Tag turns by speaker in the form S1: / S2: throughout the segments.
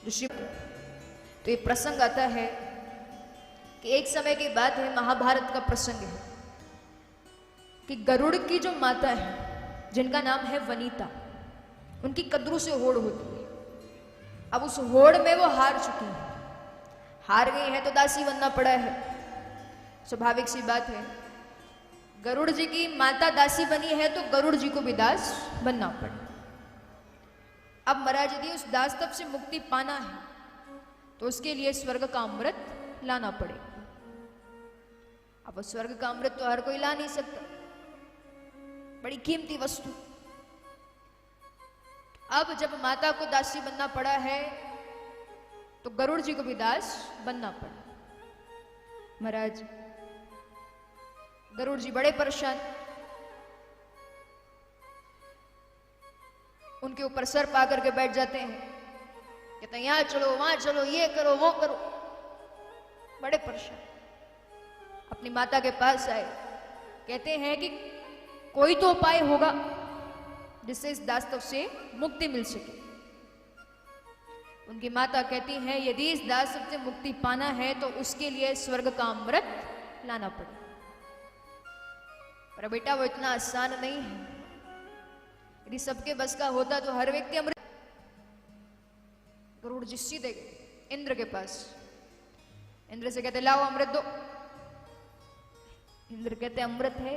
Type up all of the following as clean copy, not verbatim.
S1: ऋषि। तो ये प्रसंग आता है कि एक समय की बात है, महाभारत का प्रसंग है कि गरुड़ की जो माता है जिनका नाम है वनीता, उनकी कद्रू से होड़ होती है। अब उस होड़ में वो हार चुकी है, हार गई है तो दासी बनना पड़ा है, स्वाभाविक सी बात है। गरुड़ जी की माता दासी बनी है तो गरुड़ जी को भी दास बनना पड़ा। अब महाराज यदि उस दासत्व से मुक्ति पाना है तो उसके लिए स्वर्ग का अमृत लाना पड़ेगा। अब स्वर्ग का अमृत तो हर कोई ला नहीं सकता, बड़ी कीमती वस्तु। अब जब माता को दासी बनना पड़ा है तो गरुड़ जी को भी दास बनना पड़ा। महाराज गरुड़ जी बड़े परेशान, उनके ऊपर सर पा करके बैठ जाते हैं, कहते हैं यहां चलो वहां चलो, ये करो वो करो, बड़े परेशान। अपनी माता के पास आए, कहते हैं कि कोई तो उपाय होगा जिससे इस दासत्व से मुक्ति मिल सके। उनकी माता कहती है यदि इस दासत्व से मुक्ति पाना है तो उसके लिए स्वर्ग का अमृत लाना पड़ेगा। पर बेटा वो इतना आसान नहीं है, यदि सबके बस का होता तो हर व्यक्ति अमृत। गरुड़ जी सीधे गए इंद्र के पास, इंद्र से कहते लाओ अमृत दो। इंद्र कहते अमृत है,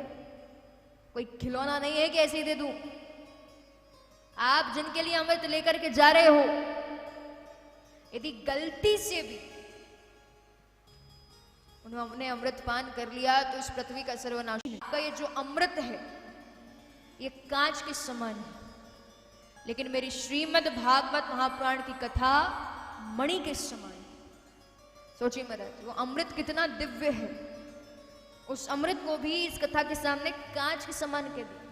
S1: कोई खिलौना नहीं है कि ऐसे ही दे दूं। आप जिनके लिए अमृत लेकर के जा रहे हो, यदि गलती से भी उन्होंने अमृत पान कर लिया तो इस पृथ्वी का सर्वनाश का। ये जो अमृत है ये कांच के समान है, लेकिन मेरी श्रीमद् भागवत महापुराण की कथा मणि के समान है। सोचिए महाराज वो अमृत कितना दिव्य है, उस अमृत को भी इस कथा के सामने कांच के समान कह दिया।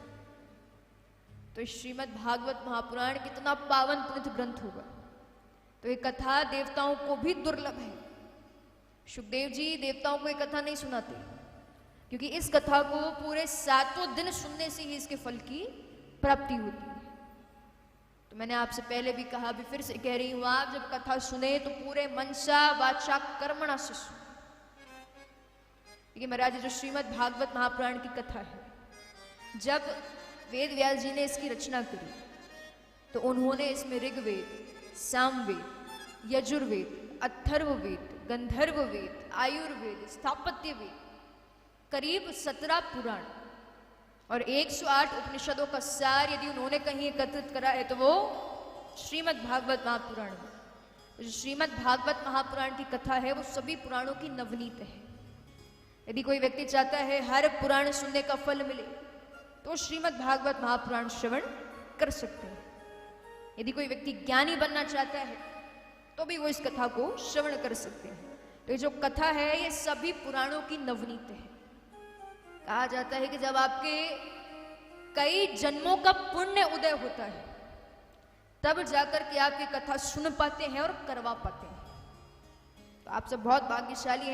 S1: तो इस श्रीमद् भागवत महापुराण कितना पावन पुनित ग्रंथ होगा। तो ये कथा देवताओं को भी दुर्लभ है। सुखदेव जी देवताओं को ये कथा नहीं सुनाते, क्योंकि इस कथा को पूरे 7 दिन सुनने से ही इसके फल की प्राप्ति होती है। तो मैंने आपसे पहले भी कहा, अभी फिर से कह रही हूं, आप जब कथा सुने तो पूरे मनसा वाचा कर्मणा से सुने। क्योंकि महाराज जो श्रीमद् भागवत महापुराण की कथा है, जब वेद व्यास जी ने इसकी रचना करी तो उन्होंने इसमें ऋग्वेद, सामवेद, यजुर्वेद, अथर्ववेद, गंधर्व वेद, आयुर्वेद, स्थापत्य वेद, करीब 17 पुराण और 108 उपनिषदों का सार यदि उन्होंने कहीं एकत्रित करा है तो वो श्रीमद् भागवत महापुराण है। श्रीमद् भागवत महापुराण की कथा है वो सभी पुराणों की नवनीत है। यदि कोई व्यक्ति चाहता है हर पुराण सुनने का फल मिले तो श्रीमद् भागवत महापुराण श्रवण कर सकते हैं। यदि कोई व्यक्ति ज्ञानी बनना चाहता है तो भी वो इस कथा को श्रवण कर सकते हैं। तो ये जो कथा है ये सभी पुराणों की नवनीत है। कहा जाता है कि जब आपके कई जन्मों का पुण्य उदय होता है तब जाकर के आप ये कथा सुन पाते हैं और करवा पाते हैं। तो आप सब बहुत भाग्यशाली हैं।